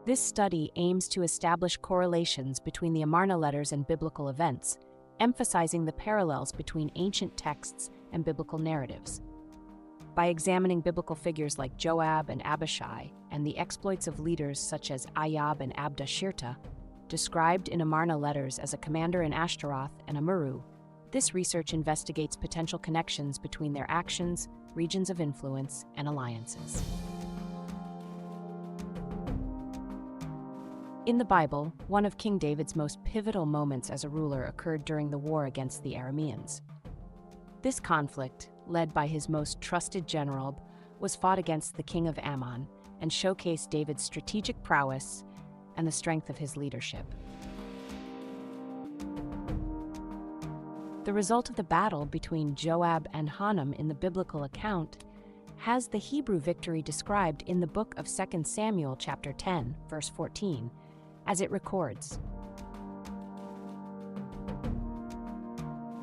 This study aims to establish correlations between the Amarna Letters and biblical events, emphasizing the parallels between ancient texts and biblical narratives. By examining biblical figures like Joab and Abishai and the exploits of leaders such as Ayab and Abdashirta, described in Amarna Letters as a commander in Ashtaroth and Amurru, this research investigates potential connections between their actions, regions of influence, and alliances. In the Bible, one of King David's most pivotal moments as a ruler occurred during the war against the Arameans. This conflict, led by his most trusted general, was fought against the king of Ammon and showcased David's strategic prowess and the strength of his leadership. The result of the battle between Joab and Hanun in the biblical account has the Hebrew victory described in the book of 2 Samuel chapter 10, verse 14, as it records.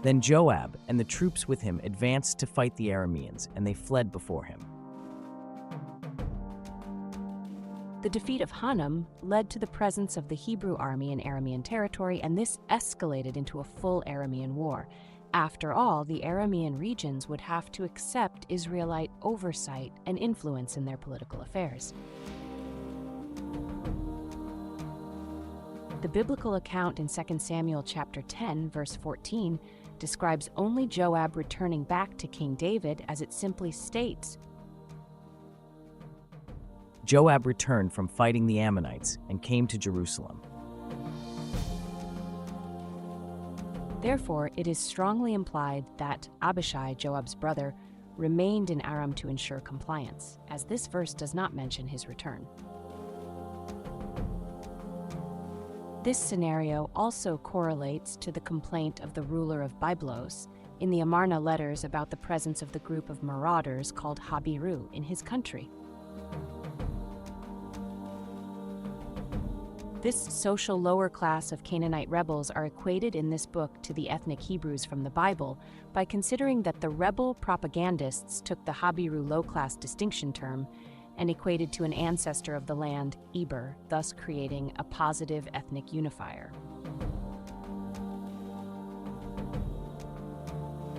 Then Joab and the troops with him advanced to fight the Arameans, and they fled before him. The defeat of Hanun led to the presence of the Hebrew army in Aramean territory, and this escalated into a full Aramean war. After all, the Aramean regions would have to accept Israelite oversight and influence in their political affairs. The biblical account in 2 Samuel chapter 10, verse 14, describes only Joab returning back to King David, as it simply states, Joab returned from fighting the Ammonites and came to Jerusalem. Therefore, it is strongly implied that Abishai, Joab's brother, remained in Aram to ensure compliance, as this verse does not mention his return. This scenario also correlates to the complaint of the ruler of Byblos in the Amarna Letters about the presence of the group of marauders called Habiru in his country. This social lower class of Canaanite rebels are equated in this book to the ethnic Hebrews from the Bible by considering that the rebel propagandists took the Habiru low-class distinction term and equated to an ancestor of the land, Eber, thus creating a positive ethnic unifier.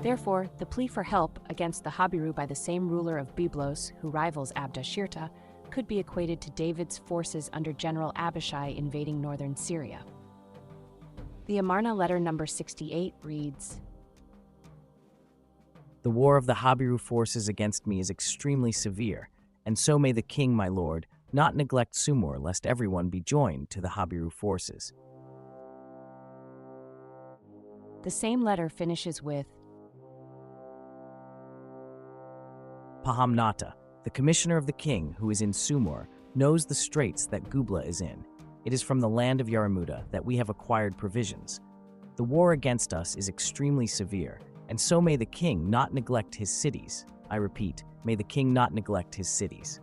Therefore, the plea for help against the Habiru by the same ruler of Byblos, who rivals Abdashirta, could be equated to David's forces under General Abishai invading northern Syria. The Amarna letter number 68 reads, The war of the Habiru forces against me is extremely severe, and so may the king, my lord, not neglect Sumur, lest everyone be joined to the Habiru forces. The same letter finishes with, Pahamnata, the commissioner of the king, who is in Sumur, knows the straits that Gubla is in. It is from the land of Yarmuta that we have acquired provisions. The war against us is extremely severe, and so may the king not neglect his cities. I repeat, may the king not neglect his cities.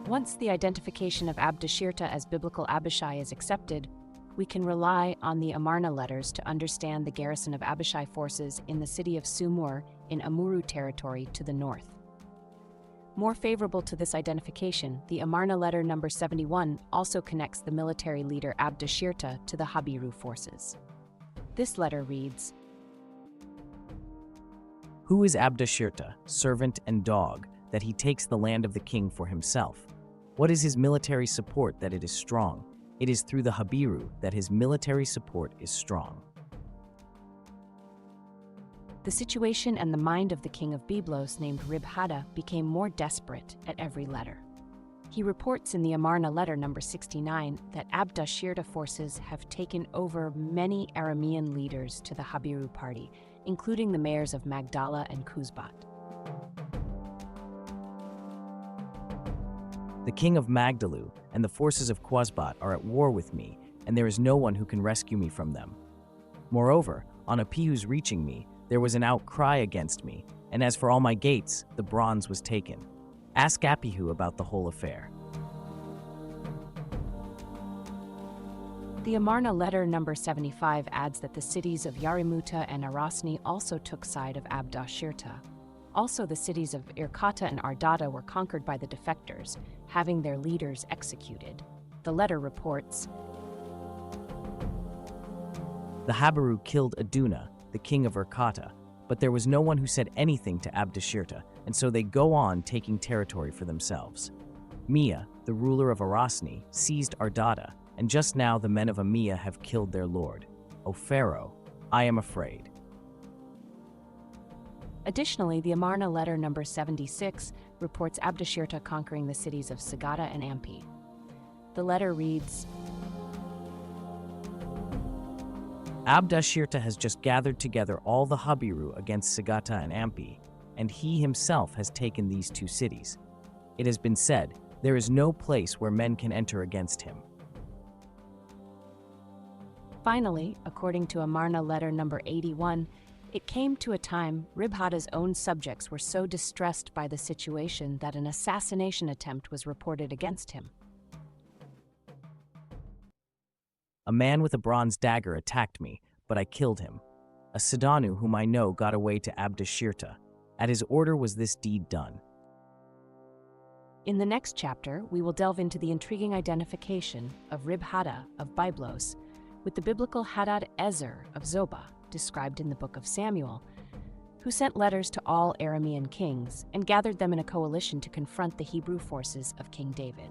Once the identification of Abdashirta as biblical Abishai is accepted, we can rely on the Amarna letters to understand the garrison of Abishai forces in the city of Sumur in Amurru territory to the north. More favorable to this identification, the Amarna letter number 71 also connects the military leader Abdashirta to the Habiru forces. This letter reads, Who is Abdashirta, servant and dog, that he takes the land of the king for himself? What is his military support that it is strong? It is through the Habiru that his military support is strong. The situation and the mind of the king of Byblos named Ribhada became more desperate at every letter. He reports in the Amarna letter number 69 that Abdashirta forces have taken over many Aramean leaders to the Habiru party, including the mayors of Magdala and Kuzbat. The king of Magdalu and the forces of Quazbat are at war with me, and there is no one who can rescue me from them. Moreover, on Apihu's reaching me, there was an outcry against me, and as for all my gates, the bronze was taken. Ask Apihu about the whole affair. The Amarna letter number 75 adds that the cities of Yarimuta and Arasni also took side of Abdashirta. Also, the cities of Irkata and Ardata were conquered by the defectors, having their leaders executed. The letter reports, The Habaru killed Aduna, the king of Irkata, but there was no one who said anything to Abdashirta, and so they go on taking territory for themselves. Mia, the ruler of Arasni, seized Ardata, and just now the men of Amia have killed their lord. O Pharaoh, I am afraid. Additionally, the Amarna letter number 76 reports Abdashirta conquering the cities of Sagada and Ampi. The letter reads, Abdashirta has just gathered together all the Habiru against Sagata and Ampi, and he himself has taken these two cities. It has been said, there is no place where men can enter against him. Finally, according to Amarna letter number 81, it came to a time Ribhada's own subjects were so distressed by the situation that an assassination attempt was reported against him. A man with a bronze dagger attacked me, but I killed him. A Sidanu whom I know got away to Abdashirta. At his order was this deed done. In the next chapter, we will delve into the intriguing identification of Ribhada of Byblos with the biblical Hadad Ezer of Zobah, described in the book of Samuel, who sent letters to all Aramean kings and gathered them in a coalition to confront the Hebrew forces of King David.